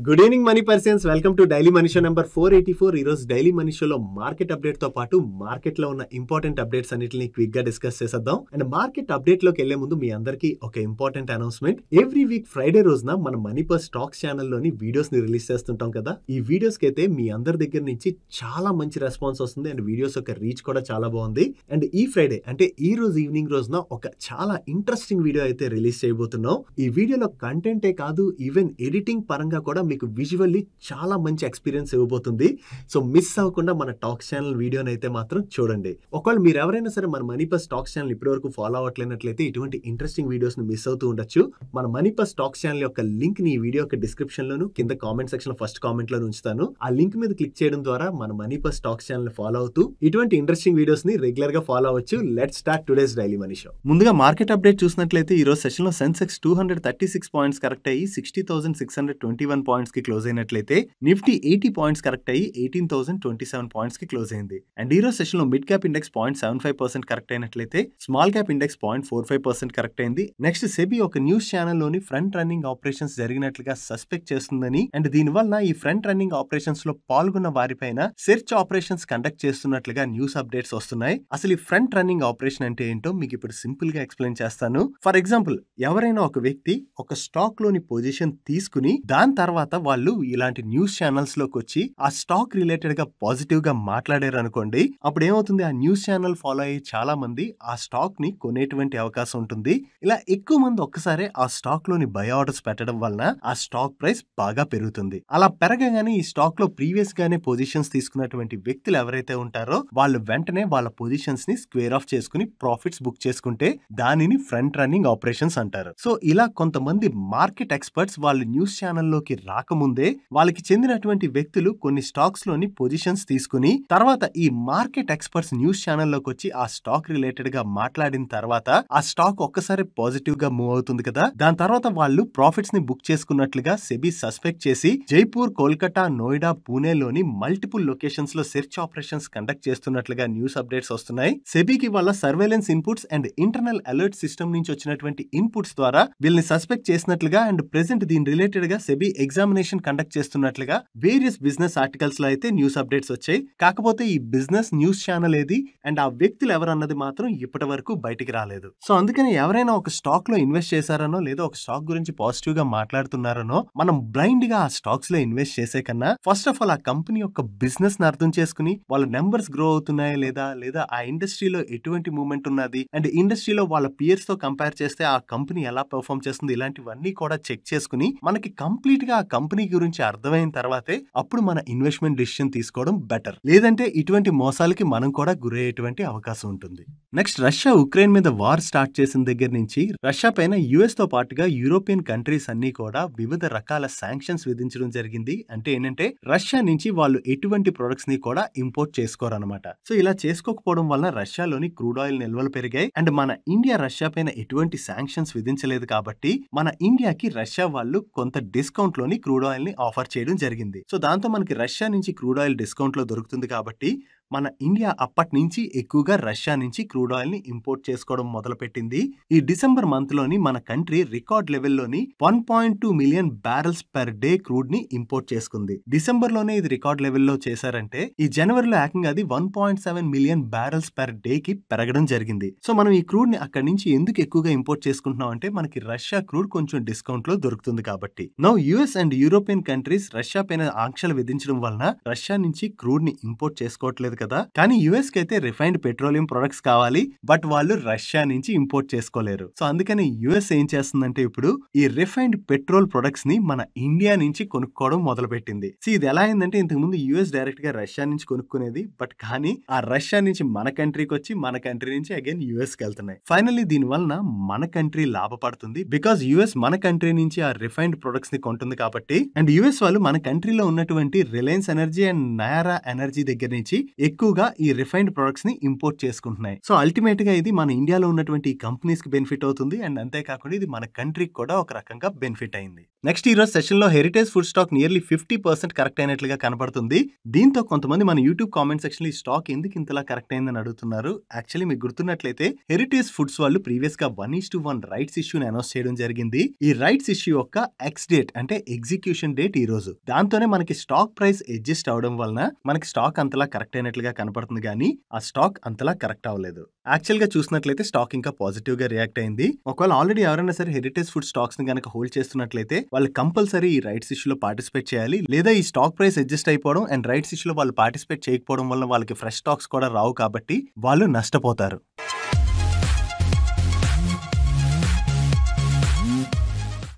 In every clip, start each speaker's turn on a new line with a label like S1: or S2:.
S1: Good evening money persons, welcome to daily money show number 484. ఈ రోజు daily money షోలో market update తో పాటు మార్కెట్ లో ఉన్న ఇంపార్టెంట్ అప్డేట్స్ అన్నిటిని క్విక్ గా డిస్కస్ చేసేద్దాం. అండ్ మార్కెట్ అప్డేట్ లోకి వెళ్లే ముందు మీ అందరికీ ఒక important announcement. Every week Friday రోజున మన మనీ పర్ స్టాక్స్ ఛానల్లోని వీడియోస్ ని రిలీజ్ చేస్తుంటాం కదా. ఈ వీడియోస్ కి అయితే మీ అందరి దగ్గర నుంచి చాలా మంచి రెస్పాన్స్ వస్తుంది అండ్ వీడియోస్ యొక్క రీచ్ కూడా చాలా బాగుంది. అండ్ ఈ ఫ్రైడే అంటే ఈ రోజు ఈవినింగ్ రోజున ఒక చాలా ఇంట్రెస్టింగ్ వీడియో అయితే రిలీజ్ చేయబోతున్నాం. ఈ వీడియోలో కంటెంటే కాదు, ఈవెన్ ఎడిటింగ్ పరంగా కూడా మీకు విజువల్లీ చాలా మంచి ఎక్స్పీరియన్స్ ఇవ్వబోతుంది. సో మిస్ అవ్వకుండా మన టాక్స్ ఛానల్ వీడియోని అయితే మాత్రం చూడండి. ఒకవేళ మీరు ఎవరైనా సరే మన మనీ పర్ స్టాక్స్ ఛానల్ ఇప్పటి వరకు ఫాలో అవ్వట్లేనట్లయితే ఇటువంటి ఇంట్రెస్టింగ్ వీడియోస్ ని మిస్ అవుతూ ఉండొచ్చు. మన మనీ పర్ స్టాక్స్ ఛానల్ యొక్క లింక్ ని ఈ వీడియో యొక్క డిస్క్రిప్షన్ లోను కింద కామెంట్ సెక్షన్ ఫస్ట్ కామెంట్ లో ఉంచుతాను. ఆ లింక్ మీద క్లిక్ చేయడం ద్వారా మన money per stocks channel follow అవుతూ ఇటువంటి ఇంట్రెస్టింగ్ వీడియోస్ ని రెగ్యులర్ గా ఫాలో అవ్వచ్చు. Let's start today's daily money show. ముందుగా మార్కెట్ అప్డేట్ చూసినట్లయితే ఈ రోజు సెషన్ లో సెన్సెక్స్ 236 పాయింట్స్ కరెక్ట్ అయ్యి 60,621 పాయింట్స్ కి క్లోజ్ అయినట్లయితే నిఫ్టీ 80 పాయింట్స్ కరెక్ట్ అయ్యి 18,027 పాయింట్స్ కి క్లోజ్ అయింది. అండ్ ఈ రోజు సెషన్ లో మిడ్ క్యాప్ ఇండెక్స్ 0.75% కరెక్ట్ అయినట్లయితే స్మాల్ క్యాప్ ఇండెక్స్ 0.45% కరెక్ట్ అయింది. నెక్స్ట్ సెబీ ఒక న్యూస్ ఛానల్ లోని ఫ్రంట్ రన్నింగ్ ఆపరేషన్స్ జరిగినట్లుగా సస్పెక్ట్ చేస్తుందని అండ్ దీనివల్ల ఈ ఫ్రంట్ రన్నింగ్ ఆపరేషన్స్ లో పాల్గొన్న వారిపైన సెర్చ్ ఆపరేషన్స్ కండక్ట్ చేస్తున్నట్లుగా న్యూస్ అప్డేట్స్ వస్తున్నాయి. అసలు ఈ ఫ్రంట్ రన్నింగ్ ఆపరేషన్ అంటే ఏంటో మీకు ఇప్పుడు సింపుల్ గా ఎక్స్ప్లెయిన్ చేస్తాను. ఫర్ ఎగ్జాంపుల్, ఎవరైనా ఒక వ్యక్తి ఒక స్టాక్ లోని పొజిషన్ తీసుకుని దాని తర్వాత వాళ్ళు ఇలాంటి న్యూస్ ఛానల్స్ లోకి వచ్చి ఆ స్టాక్ రిలేటెడ్ గా పాజిటివ్ గా మాట్లాడారు అనుకోండి, అప్పుడు ఏమవుతుంది, ఆ న్యూస్ ఛానల్ ఫాలో అయ్యే చాలా మంది ఆ స్టాక్ ని కొనేటువంటి అవకాశం ఉంటుంది. ఇలా ఎక్కువ మంది ఒక్కసారి ఆ స్టాక్ లోని బై ఆర్డర్స్ పెట్టడం వలన ఆ స్టాక్ ప్రైస్ బాగా పెరుగుతుంది. అలా పెరగగానే ఈ స్టాక్ లో ప్రీవియస్ గానే పొజిషన్స్ తీసుకున్నటువంటి వ్యక్తులు ఎవరైతే ఉంటారో వాళ్ళు వెంటనే వాళ్ళ పొజిషన్స్ ని స్క్వేర్ ఆఫ్ చేసుకుని ప్రాఫిట్స్ బుక్ చేసుకుంటే దానిని ఫ్రంట్ రన్నింగ్ ఆపరేషన్స్ అంటారు. సో ఇలా కొంతమంది మార్కెట్ ఎక్స్పర్ట్స్ వాళ్ళు న్యూస్ ఛానల్లోకి రాకముందే వాళ్ళకి చెందినటువంటి వ్యక్తులు కొన్ని స్టాక్స్ లోని పొజిషన్స్ తీసుకుని తర్వాత ఈ మార్కెట్ ఎక్స్పర్ట్స్ న్యూస్ ఛానల్లోకి వచ్చి ఆ స్టాక్ రిలేటెడ్ గా మాట్లాడిన తర్వాత ఆ స్టాక్ ఒక్కసారి పాజిటివ్ గా మూవ్ అవుతుంది కదా. దాని తర్వాత వాళ్ళు ప్రాఫిట్స్ ని బుక్ చేసుకున్నట్లుగా సెబీ సస్పెక్ట్ చేసి జైపూర్, కోల్కతా, నోయిడా, పూణేలోని మల్టిపుల్ లొకేషన్స్ లో సెర్చ్ ఆపరేషన్స్ కండక్ట్ చేస్తున్నట్లుగా న్యూస్ అప్డేట్స్ వస్తున్నాయి. సెబీకి వాళ్ళ surveillance inputs and internal alert system నుంచి వచ్చినటువంటి ఇన్పుట్స్ ద్వారా వీళ్ళని సస్పెక్ట్ చేసినట్లుగా అండ్ ప్రెసెంట్ దీని రిలేటెడ్ గా సెబీ ఎగ్జామినేషన్ కండక్ట్ చేస్తున్నట్లుగా వేరియస్ బిజినెస్ ఆర్టికల్స్ లో అయితే న్యూస్ అప్డేట్స్ వచ్చాయి. కాకపోతే ఈ బిజినెస్ న్యూస్ ఛానల్ ఏది అండ్ ఆ వ్యక్తులు ఎవరన్నది మాత్రం ఇప్పటి వరకు బయటికి రాలేదు. సో అందుకని ఎవరైనా ఒక స్టాక్ లో ఇన్వెస్ట్ చేశారనో లేదా ఒక స్టాక్ గురించి పాజిటివ్ గా మాట్లాడుతున్నారనో మనం బ్లైండ్ గా ఆ స్టాక్స్ లో ఇన్వెస్ట్ చేసే కన్నా ఫస్ట్ ఆఫ్ ఆల్ ఆ కంపెనీ యొక్క బిజినెస్ ని అర్థం చేసుకుని వాళ్ళ నెంబర్స్ గ్రో అవుతున్నాయా లేదా ఆ ఇండస్ట్రీలో ఎటువంటి మూవ్మెంట్ ఉన్నది అండ్ ఇండస్ట్రీలో వాళ్ళ పియర్స్ తో కంపేర్ చేస్తే ఆ కంపెనీ ఎలా పెర్ఫార్మ్ చేస్తుంది, ఇలాంటివన్నీ కూడా చెక్ చేసుకుని మనకి కంప్లీట్ గా ఆ కంపెనీ గురించి అర్థమైన తర్వాతే అప్పుడు మన ఇన్వెస్ట్మెంట్ డిసిషన్ తీసుకోవడం బెటర్. లేదంటే ఇటువంటి మోసాలకి మనం కూడా గురయ్యేటువంటి అవకాశం ఉంటుంది. నెక్స్ట్, రష్యా ఉక్రెయిన్ మీద వార్ స్టార్ట్ చేసిన దగ్గర నుంచి రష్యా పైన యుఎస్ తో పాటుగా యూరోపియన్ కంట్రీస్ అన్ని కూడా వివిధ రకాల శాంక్షన్స్ విధించడం జరిగింది. అంటే ఏంటంటే రష్యా నుంచి వాళ్ళు ఎటువంటి ప్రొడక్ట్స్ ని కూడా ఇంపోర్ట్ చేసుకోరన్నమాట. సో ఇలా చేసుకోకపోవడం వల్ల రష్యాలోని క్రూడ్ ఆయిల్ నిల్వలు పెరిగాయి అండ్ మన ఇండియా రష్యా పైన ఎటువంటి శాంక్షన్స్ విధించలేదు కాబట్టి మన ఇండియాకి రష్యా వాళ్ళు కొంత డిస్కౌంట్ లోని క్రూడ్ ఆయిల్ ని ఆఫర్ చేయడం జరిగింది. సో దాంతో మనకి రష్యా నుంచి క్రూడ్ ఆయిల్ డిస్కౌంట్ లో దొరుకుతుంది కాబట్టి మన ఇండియా అప్పటి నుంచి ఎక్కువగా రష్యా నుంచి క్రూడ్ ఆయిల్ ని ఇంపోర్ట్ చేసుకోవడం మొదలు పెట్టింది. ఈ డిసెంబర్ మంత్ లోని మన కంట్రీ రికార్డ్ లెవెల్లోని 1.2 million barrels per day crude ని ఇంపోర్ట్ చేసుకుంది. డిసెంబర్ లోనే ఇది రికార్డ్ లెవెల్లో చేశారంటే ఈ జనవరిలో ఏకంగా అది 1.7 మిలియన్ బ్యారెల్స్ పర్ డే కి పెరగడం జరిగింది. సో మనం ఈ క్రూడ్ ని అక్కడి నుంచి ఎందుకు ఎక్కువగా ఇంపోర్ట్ చేసుకుంటున్నాం అంటే మనకి రష్యా క్రూడ్ కొంచెం డిస్కౌంట్ లో దొరుకుతుంది కాబట్టి. Now US and European countries Russia పైన ఆంక్షలు విధించడం వలన రష్యా నుంచి క్రూడ్ ని ఇంపోర్ట్ చేసుకోవట్లేదు కదా. కానీ యుఎస్ కి అయితే రిఫైన్డ్ పెట్రోలియం ప్రొడక్ట్స్ కావాలి, బట్ వాళ్ళు రష్యా నుంచి ఇంపోర్ట్ చేసుకోలేరు. సో అందుకని యుఎస్ ఏం చేస్తుందంటే ఇప్పుడు ఈ రిఫైన్డ్ పెట్రోల్ ప్రొడక్ట్స్ ని మన ఇండియా నుంచి కొనుక్కోవడం మొదలు పెట్టింది. సో ఇది ఎలా అయిందంటే ఇంతకు ముందు యుఎస్ డైరెక్ట్ గా రష్యా నుంచి కొనుక్కునేది, బట్ కానీ ఆ రష్యా నుంచి మన కంట్రీకి వచ్చి మన కంట్రీ నుంచి అగైన్ యుఎస్ కి వెళ్తున్నాయి. ఫైనల్లీ దీని వలన మన కంట్రీ లాభపడుతుంది బికాస్ యుఎస్ మన కంట్రీ నుంచి ఆ రిఫైన్డ్ ప్రొడక్ట్స్ ని కొంటుంది కాబట్టి. అండ్ యుఎస్ వాళ్ళు మన కంట్రీలో ఉన్నటువంటి Reliance energy and Nayara energy దగ్గర నుంచి ఎక్కువగా ఈ రిఫైన్డ్ ప్రొడక్ట్స్ ని ఇంపోర్ట్ చేసుకుంటున్నాయి. సో అల్టిమేట్ గా ఇది మన ఇండియాలో ఉన్నటువంటి కంపెనీస్ కి బెనిఫిట్ అవుతుంది అండ్ అంతేకాకుండా ఇది మన కంట్రీకి కూడా ఒక రకంగా బెనిఫిట్ అయింది. నెక్స్ట్ ఈ రోజు సెషన్ లో heritage food stock nearly 50% correct అయినట్లుగా కనపడుతుంది. దీంతో కొంతమంది మన యూట్యూబ్ కామెంట్ సెక్షన్ లో ఈ స్టాక్ ఎందుకు ఇంతలా కరెక్ట్ అయిందని అడుగుతున్నారు. యాక్చువల్లీ మీకు గుర్తున్నట్లయితే హెరిటేజ్ ఫుడ్స్ వాళ్ళు ప్రీవియస్ గా 1:1 రైట్స్ ఇష్యూని అనౌన్స్ చేయడం జరిగింది. ఈ రైట్స్ ఇష్యూ యొక్క ఎక్స్ డేట్ అంటే ఎగ్జిక్యూషన్ డేట్ ఈ రోజు. దాంతోనే మనకి స్టాక్ ప్రైస్ అడ్జస్ట్ అవడం వలన మనకి స్టాక్ అంతలా కరెక్ట్ అయినట్లుగా కనపడుతుంది, కానీ ఆ స్టాక్ అంతలా కరెక్ట్ అవ్వలేదు. యాక్చువల్ గా చూసినట్లయితే స్టాక్ ఇంకా పాజిటివ్ గా రియాక్ట్ అయింది. ఒకవేళ ఆల్రెడీ ఎవరైనా సరే హెరిటేజ్ ఫుడ్ స్టాక్స్ ని కనుక హోల్డ్ చేస్తున్నట్లయితే వాళ్ళు కంపల్సరీ ఈ రైట్స్ ఇష్యూలో పార్టిసిపేట్ చేయాలి. లేదా ఈ స్టాక్ ప్రైస్ అడ్జస్ట్ అయిపోవడం అండ్ రైట్స్ ఇష్యూలో వాళ్ళు పార్టిసిపేట్ చేయకపోవడం వల్ల వాళ్ళకి ఫ్రెష్ స్టాక్స్ కూడా రావు, కాబట్టి వాళ్ళు నష్టపోతారు.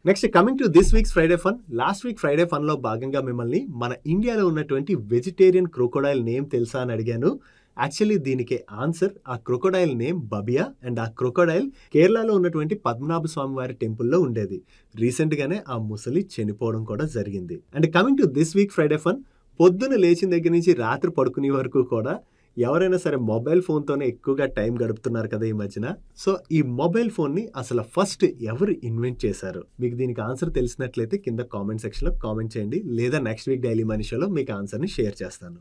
S1: Next coming to this week's Friday fun. Last week Friday fun లో భాగంగా మిమ్మల్ని మన ఇండియాలో ఉన్నటువంటి వెజిటేరియన్ క్రోకోడైల్ నేమ్ తెలుసా అని అడిగాను. యాక్చువల్లీ దీనికి ఆన్సర్ ఆ క్రొకోడైల్ నేమ్ బబియా అండ్ ఆ క్రొకోడైల్ కేరళలో ఉన్నటువంటి పద్మనాభ స్వామి వారి టెంపుల్లో ఉండేది. రీసెంట్ గానే ఆ ముసలి చనిపోవడం కూడా జరిగింది. And coming to this week Friday fun, పొద్దున లేచిన దగ్గర నుంచి రాత్రి పడుకునే వరకు కూడా ఎవరైనా సరే మొబైల్ ఫోన్తోనే ఎక్కువగా టైం గడుపుతున్నారు కదా ఈ మధ్యన. సో ఈ మొబైల్ ఫోన్ని అసలు ఫస్ట్ ఎవరు ఇన్వెంట్ చేశారు? మీకు దీనికి ఆన్సర్ తెలిసినట్లయితే కింద కామెంట్ సెక్షన్ లో కామెంట్ చేయండి, లేదా నెక్స్ట్ వీక్ డైలీ మనీ షోలో మీకు ఆన్సర్ని షేర్ చేస్తాను.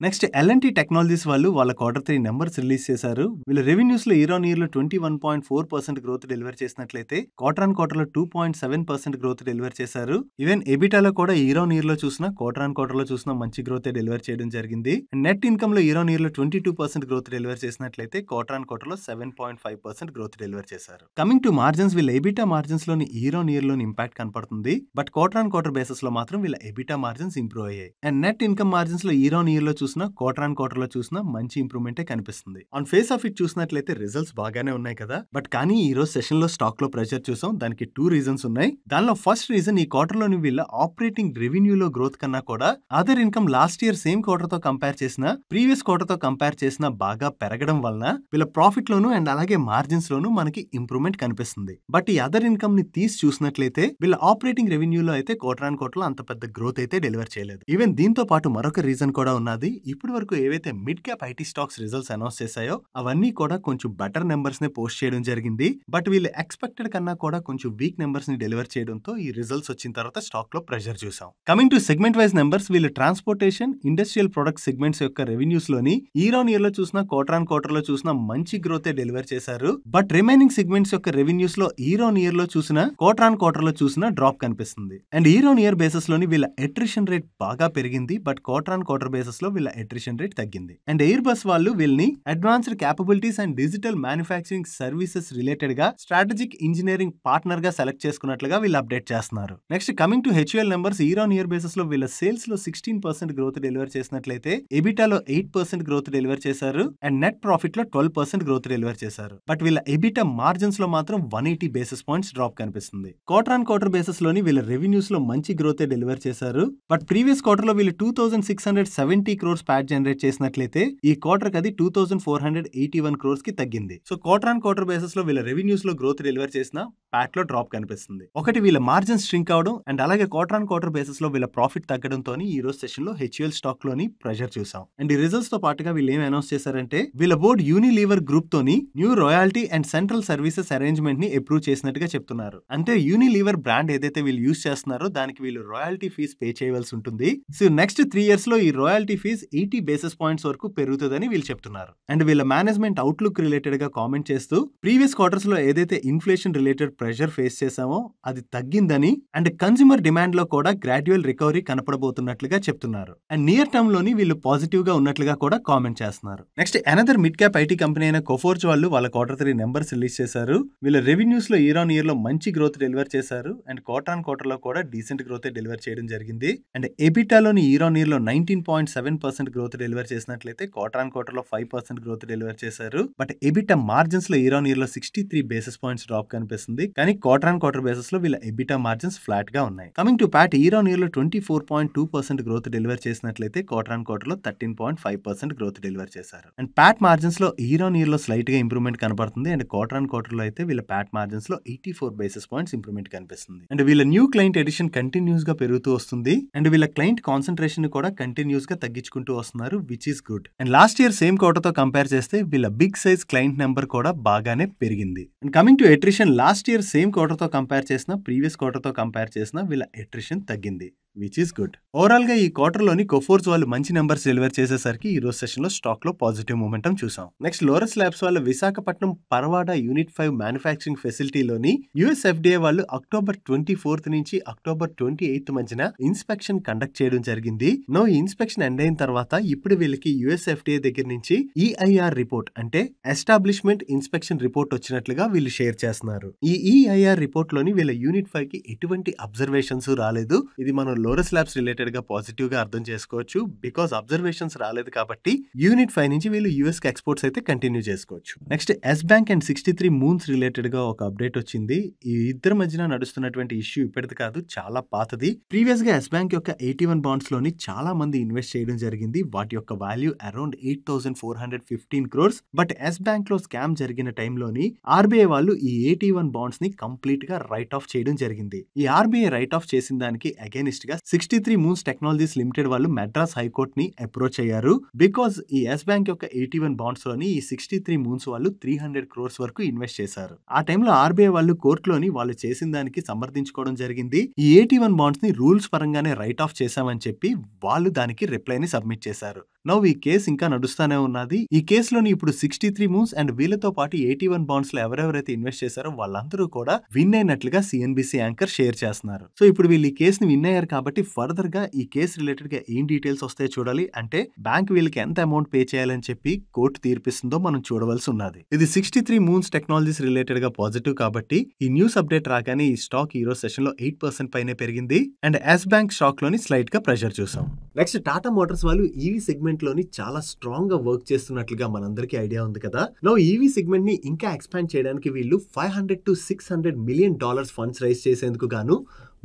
S1: నెక్స్ట్ L&T టెక్నాలజీస్ వాళ్ళు వాళ్ళ Q3 నెంబర్స్ రిలీజ్ చేశారు. వీళ్ళ రెవెన్యూస్ లో ఇయర్ ఆన్ ఇయర్ లో 21.4% గ్రోత్ డెలివర్ చేసినట్లయితే క్వార్టర్ ఆన్ క్వార్టర్ లో 2.7% గ్రోత్ డెలివర్ చేశారు. ఈవెన్ ఎబిటాలో కూడా ఇయర్ ఆన్ ఇయర్ లో చూసినా క్వార్టర్ ఆన్ క్వార్టర్ లో చూసినా మంచి గ్రోత్ డెలివర్ చేయడం జరిగింది. నెట్ ఇన్కమ్ లో ఇయర్ ఆన్ ఇయర్ లో 22% గ్రోత్ డెలివర్ చేసినట్లయితే క్వార్టర్ ఆన్ క్వార్టర్ లో 7.5% గ్రోత్ డెలివర్ చేశారు. కమింగ్ టు మార్జిన్స్, వీళ్ళ ఎబిటా మార్జిన్స్ లోని ఇయర్ ఆన్ ఇయర్ లోని ఇంపాక్ట్ కనపడుతుంది. But quarter on quarter basis లో మాత్రం వీళ్ళ ఎబిటా మార్జిన్స్ ఇంప్రూవ్ అయ్యాయి. అండ్ నెట్ ఇన్కమ్ మార్జిన్స్ లో ఇయర్ ఆన్ ఇయర్ లో చూసినా క్వార్టర్ ఆన్ క్వార్టర్ లో చూసినా మంచి ఇంప్రూవ్మెంటే కనిపిస్తుంది. ఆన్ ఫేస్ ఆఫ్ ఇట్ చూసినట్లయితే రిజల్ట్స్ బాగానే ఉన్నాయి కదా. బట్ కానీ ఈ రోజు సెషన్ లో స్టాక్ లో ప్రెషర్ చూసాం. దానికి 2 రీజన్స్ ఉన్నాయి. దానిలో ఫస్ట్ రీజన్ ఈ క్వార్టర్ లోని వీళ్ళ ఆపరేటింగ్ రెవెన్యూ లో గ్రోత్ కన్నా కూడా other income last year same quarter తో కంపేర్ చేసిన ప్రీవియస్ క్వార్టర్ తో కంపేర్ చేసిన బాగా పెరగడం వలన వీళ్ళ ప్రాఫిట్ లోను అండ్ అలాగే మార్జిన్స్ లోను మనకి ఇంప్రూవ్మెంట్ కనిపిస్తుంది. బట్ ఈ అదర్ ఇన్కమ్ ని తీసి చూసినట్లయితే వీళ్ళ ఆపరేటింగ్ రెవెన్యూలో అయితే క్వార్టర్ ఆన్ క్వార్టర్ లో అంత పెద్ద గ్రోత్ అయితే డెలివర్ చేయలేదు. ఈవెన్ దీంతో పాటు మరొక రీజన్ కూడా ఉన్నది. ఇప్పటి వరకు ఏవైతే mid cap IT stocks results announce చేశాయో అవన్నీ కూడా కొంచెం బెటర్ నెంబర్స్ ని పోస్ట్ చేయడం జరిగింది. బట్ వీళ్ళు ఎక్స్పెక్టెడ్ కన్నా కూడా కొంచెం వీక్ నెంబర్స్ ని డెలివర్ చేయడంతో ఈ రిజల్ట్స్ వచ్చిన తర్వాత స్టాక్ లో ప్రెషర్ చూసాం. Coming to segment wise numbers, వీళ్ళు ట్రాన్స్పోర్టేషన్, ఇండస్ట్రియల్ ప్రొడక్ట్ సెగ్మెంట్స్ యొక్క రెవెన్యూస్ లోని ఇయర్ ఆన్ ఇయర్ లో చూసినా క్వార్టర్ ఆన్ క్వార్టర్ లో చూసినా మంచి గ్రోత్ డెలివర్ చేశారు. బట్ రిమైనింగ్ సెగ్మెంట్స్ యొక్క రెవెన్యూస్ లో ఇయర్ ఆన్ ఇయర్ లో చూసినా క్వార్టర్ ఆన్ క్వార్టర్ లో చూసినా డ్రాప్ కనిపిస్తుంది. And year on year basis లోని వీళ్ళ అట్రిషన్ రేట్ బాగా పెరిగింది. But quarter on quarter basis లో వీళ్ళ అట్రిషన్ రేట్ తగ్గింది. అండ్ ఎయిర్ బస్ వాళ్ళు వీళ్ళని advanced capabilities and digital manufacturing services related గా స్ట్రాటజిక్ ఇంజనీరింగ్ పార్ట్నర్ గా సెలెక్ట్ చేసుకున్నట్లుగా వీళ్ళు అప్డేట్ చేస్తున్నారు. Next coming to HUL numbers, year on year basis లో వీళ్ళ సేల్స్ లో 16% గ్రోత్ డెలివర్ చేసినట్లయితే ఎబిటాలో 8% గ్రోత్ డెలివర్ చేశారు. అండ్ నెట్ ప్రాఫిట్ లో 12% గ్రోత్ డెలివర్ చేశారు. బట్ వీళ్ళ ఎబిటా మార్జిన్స్ లో మాత్రం 180 బేసిస్ పాయింట్స్ డ్రాప్ కనిపిస్తుంది. క్వార్టర్ ఆన్ క్వార్టర్ బేసిస్ లోని వీళ్ళ రెవెన్యూస్ లో మంచి గ్రోత్ డెలివర్ చేశారు. బట్ ప్రీవియస్ క్వార్టర్ లో వీళ్ళు 2670 crores ప్యాట్ జనరేట్ చేసినట్లయితే ఈ క్వార్టర్ కి అది 2481 crores కి తగ్గింది. So quarter on quarter basis లో వీళ్ళ రెవెన్యూస్ లో గ్రోత్ డెలివర్ చేసిన ప్యాట్ లో డ్రాప్ కనిపిస్తుంది. ఒకటి వీళ్ళ మార్జిన్స్ స్ట్రింక్ అవడం అండ్ అలాగే క్వార్టర్ ఆన్ క్వార్టర్ బేసిస్ లో వీళ్ళ ప్రాఫిట్ తగ్గడంతో ఈ రోజు సెషన్ లో HUL స్టాక్ లోని ప్రెషర్ చూసాం. అండ్ ఈ రిజల్ట్స్ తో పాటుగా వీళ్ళు ఏం అనౌన్స్ చేశారంటే వీళ్ళ బోర్డ్ యూనిలీవర్ గ్రూప్ తోని new royalty and central services arrangement ని అప్రూవ్ చేసినట్టుగా చెప్తున్నారు. అంటే యూనిలీవర్ బ్రాండ్ ఏదైతే వీళ్ళు యూజ్ చేస్తున్నారో దానికి వీళ్ళు రాయల్టీ ఫీజ్ పే చేయవలసి ఉంటుంది. సో నెక్స్ట్ 3 years లో ఈ రాయల్టీ ఫీజ్ 80 బేసిస్ పాయింట్స్ వరకు పెరుగుతుందని వీళ్ళు చెప్తున్నారు. అండ్ వీళ్ళ మేనేజ్మెంట్ అవుట్లుక్ రిలేటెడ్ గా కామెంట్ చేస్తూ ప్రీవియస్ క్వార్టర్స్ లో ఏదైతే ఇన్ఫ్లేషన్ రిలేటెడ్ ప్రెషర్ ఫేస్ చేసామో అది తగ్గిందని అండ్ కన్స్యూమర్ డిమాండ్ లో కూడా గ్రాడ్యువల్ రికవరీ కనపడబోతున్నట్లుగా చెప్తున్నారు. అండ్ నియర్ టర్మ్ లోని వీళ్ళు పాజిటివ్ గా ఉన్నట్లుగా కూడా కామెంట్ చేస్తున్నారు. Next another mid cap IT company అయిన Coforge వాళ్ళు వాళ్ళ Q3 నెంబర్స్ రిలీజ్ చేశారు. వీళ్ళ రెవెన్యూస్ లో ఇయర్ ఆన్ ఇయర్ లో మంచి గ్రోత్ డెలివర్ చేశారు. అండ్ క్వార్టర్ ఆన్ క్వార్టర్ లో కూడా డీసెంట్ గ్రోత్ డెలివర్ చేయడం జరిగింది. అండ్ ఎబిటాలోని ఇయర్ ఆన్ ఇయర్ లో 19.7% గ్రోత్ డెలివర్ చేసినట్లయితే క్వార్టర్ ఆన్ క్వార్టర్ లో 5% గ్రోత్ డెలివర్ చేశారు. బట్ ఎబిటా మార్జిన్స్ లో ఇయర్ ఆన్ ఇయర్ లో 63 బేసిస్ పాయింట్స్ డ్రాప్ కనిపిస్తుంది. కానీ క్వార్టర్ ఆన్ క్వార్టర్ బేసిస్ లో వీళ్ళ ఎబిటా మార్జిన్స్ ఫ్లాట్ గా ఉన్నాయి. Coming to Pat, year on year లో 24.2% గ్రోత్ డెలివర్ చేసినట్లయితే క్వార్టర్ ఆన్ క్వార్టర్ లో 13.5% గ్రోత్ డెలివర్ చేశారు. అండ్ ప్యాట్ మార్జిన్స్ లో ఇయర్ ఆన్ ఇయర్ లో స్లైట్ గా ఇంప్రూవ్మెంట్ కనపడుతుంది. అండ్ క్వార్టర్ ఆన్ క్వార్టర్ లో అయితే వీళ్ళ ప్యాట్ మార్జిన్స్ లో 84 బేసిస్ పాయింట్స్ ఇంప్రూవ్మెంట్ కనిపిస్తుంది. అండ్ వీళ్ళ న్యూ క్లయింట్ ఎడిషన్ కంటిన్యూస్ గా పెరుగుతూ వస్తుంది. అండ్ వీళ్ళ క్లయింట్ కాన్సన్ట్రేషన్ కూడా కంటిన్యూస్ గా తగ్గించుకుంటూ వస్తున్నారు, which is good. And last year same quarter తో కంపేర్ చేస్తే వీళ్ళ బిగ్ సైజ్ క్లయింట్ నెంబర్ కూడా బాగానే పెరిగింది. And coming to attrition, last year same quarter తో కంపేర్ చేసిన ప్రీవియస్ క్వార్టర్ తో కంపేర్ చేసిన వీళ్ళ అట్రిషన్ తగ్గింది, విచ్ ఈస్ గుడ్. ఓవరాల్ గా ఈ క్వార్టర్ లోని కొఫోర్జ్ వాళ్ళు మంచి నెంబర్స్ డెలివర్ చేసేసరికి ఈ రోజు సెషన్ లో స్టాక్ లో పాజిటివ్ మూమెంటం చూసాం. నెక్స్ట్ లోరస్ ల్యాబ్స్ వాళ్ళ విశాఖపట్నం పరవాడ యూనిట్ 5 మ్యానుఫ్యాక్చరింగ్ ఫెసిలిటీలోని యుఎస్ FDA వాళ్ళు అక్టోబర్ 24 నుంచి అక్టోబర్ 28 మధ్యన ఇన్స్పెక్షన్ కండక్ట్ చేయడం జరిగింది. నో ఇన్స్పెక్షన్ ఎండ్ అయిన తర్వాత ఇప్పుడు వీళ్ళకి యుఎస్ FDA దగ్గర నుంచి EIR రిపోర్ట్ అంటే ఎస్టాబ్లిష్మెంట్ ఇన్స్పెక్షన్ రిపోర్ట్ వచ్చినట్లుగా వీళ్ళు షేర్ చేస్తున్నారు. ఈ EIR రిపోర్ట్ లోని వీళ్ళ యూనిట్ 5 కి ఎటువంటి అబ్జర్వేషన్స్ రాలేదు. ఇది మనం లోరస్ ల్యాబ్స్ రిలేటెడ్ గా పాజిటివ్ గా అర్థం చేసుకోవచ్చు. బికాస్ అబ్జర్వేషన్స్ రాలేదు కాబట్టి యూనిట్ 5 నుంచి వీళ్ళు యూఎస్ కి ఎక్స్పోర్ట్స్ అయితే కంటిన్యూ చేసుకోవచ్చు. Next Yes Bank and 63 Moons related గా ఒక అప్డేట్ వచ్చింది. ఈ ఇద్దరి మధ్యన నడుస్తున్నటువంటి ఇష్యూ ఇప్పటిది కాదు, చాలా పాతది. ప్రీవియస్ గా ఎస్ బ్యాంక్ యొక్క 81 బాండ్స్ లోని చాలా మంది ఇన్వెస్ట్ చేయడం జరిగింది. వాటి యొక్క value around 8,415 crores. But Yes Bank లో స్కామ్ జరిగిన టైంలోని ఆర్బీఐ వాళ్ళు ఈ 81 బాండ్స్ ని కంప్లీట్ గా రైట్ ఆఫ్ చేయడం జరిగింది. ఈ ఆర్బీఐ రైట్ ఆఫ్ చేసిన దానికి అగైనిస్ట్ గా 63 మూన్స్ టెక్నాలజీస్ లిమిటెడ్ వాళ్ళు మెడ్రాస్ హైకోర్ట్ ని అప్రోచ్ అయ్యారు. బికాస్ ఈ ఎస్ బ్యాంక్ యొక్క 81 బాండ్స్ లోని ఈ 63 మూన్స్ వాళ్ళు 300 crores వరకు ఇన్వెస్ట్ చేశారు. ఆ టైంలో ఆర్బీఐ వాళ్ళు కోర్టులోని వాళ్ళు చేసిన దానికి సమర్థించుకోవడం జరిగింది. ఈ 81 బాండ్స్ ని రూల్స్ పరంగానే రైట్ ఆఫ్ చేశామని చెప్పి వాళ్ళు దానికి రిప్లై ని సబ్మిట్ చేశారు. నౌ ఈ కేసు ఇంకా నడుస్తానే ఉన్నది. ఈ కేసులోని ఇప్పుడు 63 మూన్స్ అండ్ వీళ్ళతో పాటు 81 బాండ్స్ లో ఎవరెవరైతే ఇన్వెస్ట్ చేశారో వాళ్ళందరూ కూడా విన్ అయినట్లుగా సిఎన్బిసి యాంకర్ షేర్ చేస్తున్నారు. సో ఇప్పుడు వీళ్ళు ఈ కేసుని విన్ అయ్యారు కాబట్టి ఫర్దర్ గా ఈ కేసు రిలేటెడ్ గా ఏం డీటెయిల్స్ వస్తాయో చూడాలి. అంటే బ్యాంక్ వీళ్ళకి ఎంత అమౌంట్ పే చేయాలని చెప్పి కోర్టు తీర్పిస్తుందో మనం చూడవలసి ఉన్నది. ఇది 63 మూన్స్ టెక్నాలజీస్ రిలేటెడ్ గా పాజిటివ్ కాబట్టి ఈ న్యూస్ అప్డేట్ రాగానే ఈ స్టాక్ ఈ రోజు సెషన్ లో 8% పైనే పెరిగింది. అండ్ ఎస్ బ్యాంక్ స్టాక్ లోని స్లైట్ గా ప్రెషర్ చూసాం. నెక్స్ట్ టాటా మోటార్స్ వాళ్ళు ఈవీ సెగ్మెంట్ లోని చాలా స్ట్రాంగ్ గా వర్క్ చేస్తున్నట్లుగా మనందరికీ ఐడియా ఉంది కదా. నో ఈవీ సెగ్మెంట్ ని ఇంకా ఎక్స్పాండ్ చేయడానికి వీళ్ళు $500 to $600 million ఫండ్స్ రైజ్ చేసేందుకు గాను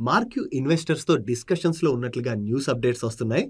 S1: మార్క్యూ ఇన్వెస్టర్స్ తో డిస్కషన్స్ లో ఉన్నట్లుగా న్యూస్ అప్డేట్స్ వస్తున్నాయి.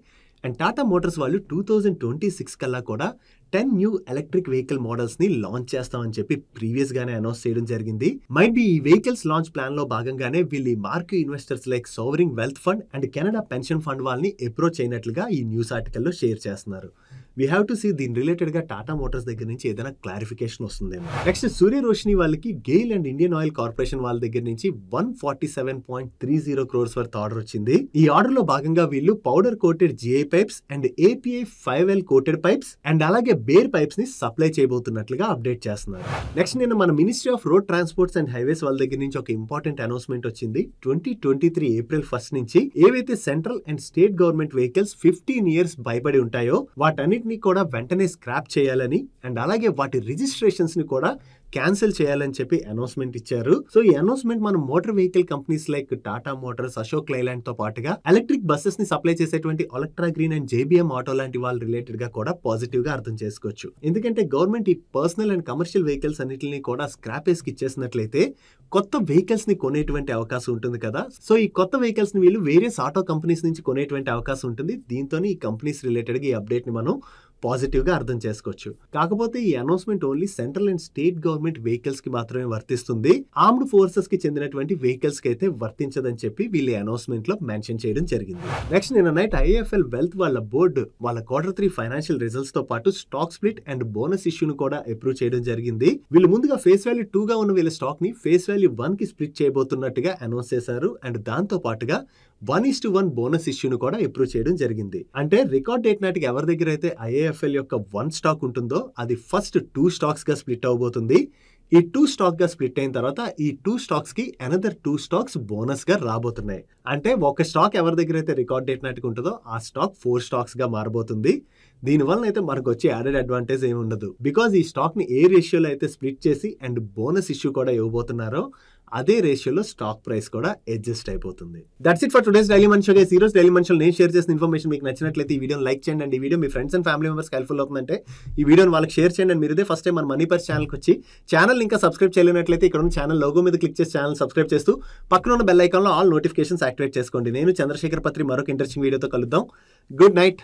S1: అండ్ టాటా మోటార్స్ వాళ్ళు 2026 కల్లా కూడా 10 న్యూ ఎలక్ట్రిక్ వెహికల్ మోడల్స్ ని లాంచ్ చేస్తామని చెప్పి ప్రీవియస్ గానే అనౌన్స్ చేయడం జరిగింది. మైట్ బి ఈ వెహికల్స్ లాంచ్ ప్లాన్ లో భాగంగానే వీళ్ళు marquee investors like sovereign wealth fund and Canada pension fund వాళ్ళని అప్రోచ్ అయినట్లుగా ఈ న్యూస్ ఆర్టికల్లో షేర్ చేస్తున్నారు. వీ హ్యావ్ టు సీ దీని రిలేటెడ్ గా టాటా మోటార్స్ దగ్గర నుంచి ఏదైనా క్లారిఫికేషన్ వస్తుందేమో. నెక్స్ట్ సూర్య రోషిని వాళ్ళకి GAIL and Indian oil corporation వాళ్ళ దగ్గర నుంచి 147.30 crores వర్త్ ఆర్డర్ వచ్చింది. ఈ ఆర్డర్ లో భాగంగా వీళ్ళు powder coated GI pipes and API 5L coated pipes and అలాగే బేర్ పైప్స్ ని సప్లై చేయబోతున్నట్లుగా అప్డేట్ చేస్తున్నారు. నెక్స్ట్ నిన్న మన ministry of road transports and highways వాళ్ళ దగ్గర నుంచి ఒక ఇంపార్టెంట్ అనౌన్స్మెంట్ వచ్చింది. 2023 April 1 నుంచి ఏవైతే central and state government vehicles 15 years భయపడి ఉంటాయో వాటన్నిటిని కూడా వెంటనే స్క్రాప్ చేయాలని అండ్ అలాగే వాటి రిజిస్ట్రేషన్స్ ని కూడా క్యాన్సిల్ చేయాలని చెప్పి అనౌన్స్మెంట్ ఇచ్చారు. సో ఈ అనౌన్స్మెంట్ మనం motor vehicle companies like Tata Motors, Ashok Leyland తో పాటుగా ఎలక్ట్రిక్ బస్సెస్ ని సప్లై చేసేటువంటి ఎలక్ట్రా గ్రీన్ అండ్ JBM ఆటో లాంటి వాళ్ళ రిలేటెడ్ గా కూడా పాజిటివ్ గా అర్థం చేసుకోవచ్చు. ఎందుకంటే గవర్నమెంట్ ఈ పర్సనల్ అండ్ కమర్షియల్ వెహికల్స్ అన్నిటిని కూడా స్క్రాపేజ్ కి ఇచ్చేసినట్లయితే కొత్త వెహికల్స్ ని కొనేటువంటి అవకాశం ఉంటుంది కదా. సో ఈ కొత్త వెహికల్స్ ని వీళ్ళు వేరియస్ ఆటో కంపెనీస్ నుంచి కొనేటువంటి అవకాశం ఉంటుంది. దీంతో ఈ కంపెనీస్ రిలేటెడ్ గా ఈ అప్డేట్ ని మనం పాజిటివ్ గా అర్థం చేసుకోవచ్చు. కాకపోతే ఈ announcement only central and state government vehicles కి మాత్రమే వర్తిస్తుంది. ఆర్మ్డ్ ఫోర్సెస్ కి చెందినటువంటి వెహికల్స్ కి అయితే వర్తించదని చెప్పి వీళ్ళు అనౌన్స్మెంట్ లో మెన్షన్ చేయడం జరిగింది. నెక్స్ట్ నిన్న నైట్ IIFL వెల్త్ వాళ్ళ బోర్డు వాళ్ళ Q3 ఫైనాన్షియల్ రిజల్ట్స్ తో పాటు స్టాక్ స్ప్లిట్ అండ్ బోనస్ ఇష్యూను కూడా అప్రూవ్ చేయడం జరిగింది. వీళ్ళు ముందుగా ఫేస్ వాల్యూ 2 గా ఉన్న వీళ్ళ స్టాక్ ని ఫేస్ వాల్యూ 1 కి స్ప్లిట్ చేయబోతున్నట్టుగా అనౌన్స్ చేశారు. అండ్ దాంతో పాటుగా 1:1 బోనస్ ఇష్యూను కూడా అప్రూవ్ చేయడం జరిగింది. అంటే రికార్డ్ డేట్ నాటికి ఎవరి దగ్గర అయితే IIFL యొక్క 1 స్టాక్ ఉంటుందో అది ఫస్ట్ 2 స్టాక్స్ గా స్ప్లిట్ అవబోతుంది. ఈ 2 స్టాక్ గా స్ప్లిట్ అయిన తర్వాత ఈ 2 స్టాక్స్ కి అనదర్ 2 స్టాక్స్ బోనస్ గా రాబోతున్నాయి. అంటే ఒక స్టాక్ ఎవరి దగ్గర అయితే రికార్డ్ డేట్ నాటికి ఉంటుందో ఆ స్టాక్ 4 స్టాక్స్ గా మారబోతుంది. దీనివల్ల అయితే మనకు వచ్చే యాడెడ్ అడ్వాంటేజ్ ఏమి ఉండదు. బికాజ్ ఈ స్టాక్ ని ఏ రేషియోలో అయితే స్ప్లిట్ చేసి అండ్ బోనస్ ఇష్యూ కూడా ఇవ్వబోతున్నారో అదే రేషియోలో స్టాక్ ప్రైస్ కూడా అడ్జస్ట్ అయిపోతుంది. That's it for today's daily money show guys. ఈ రోజు డైలీ మనీ షోలో నేను షేర్ చేసిన ఇన్ఫర్మేషన్ మీకు నచ్చినట్లయితే ఈ వీడియోని లైక్ చేయండి అండ్ ఈ video me friends and family members helpful అవుతుందంటే ఈ వీడియోని వాళ్ళకి షేర్ చేయండి. అండ్ మీరు ఇదే ఫస్ట్ టైం మన మనీ పర్స్ ఛానల్కి వచ్చి ఛానల్ ఇంకా సబ్స్క్రైబ్ చేయలేనట్లయితే ఇక్కడ ఉన్న ఛానల్ లోగో మీద క్లిక్ చేసి ఛానల్ సబ్స్క్రైబ్ చేస్తూ పక్కన ఉన్న బెల్ ఐకాన్లో ఆల్ నోటిఫికేషన్స్ యాక్టివేట్ చేసుకోండి. నేను చంద్రశేఖర్ పత్రి మరొక ఇంట్రెస్టింగ్ వీడియోతో కలుద్దాం. Good night.